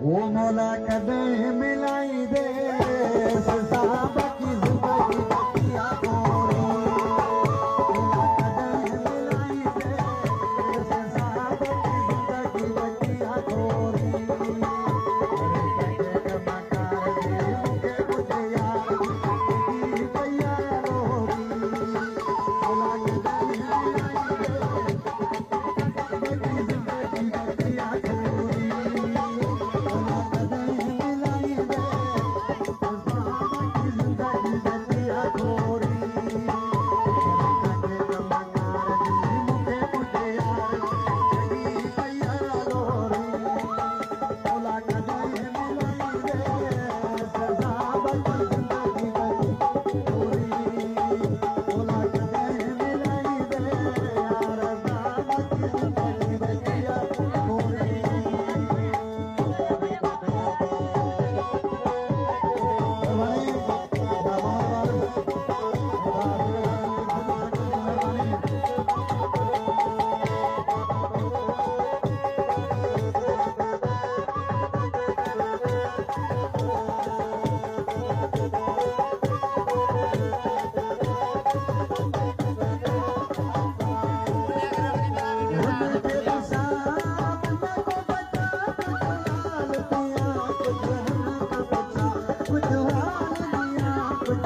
वो मौला कदे मिलाई दे साहब की जिंदगी बतिया थोड़ी। मौला कदे मिलाई दे साहब की जिंदगी बतिया थोड़ी। मकार दे मुझे मुझे यार की भैया लोरी। मौला कदे मिलाई दे जिंदगी बतिया थोड़ी। कुछ हाल दिया कुछ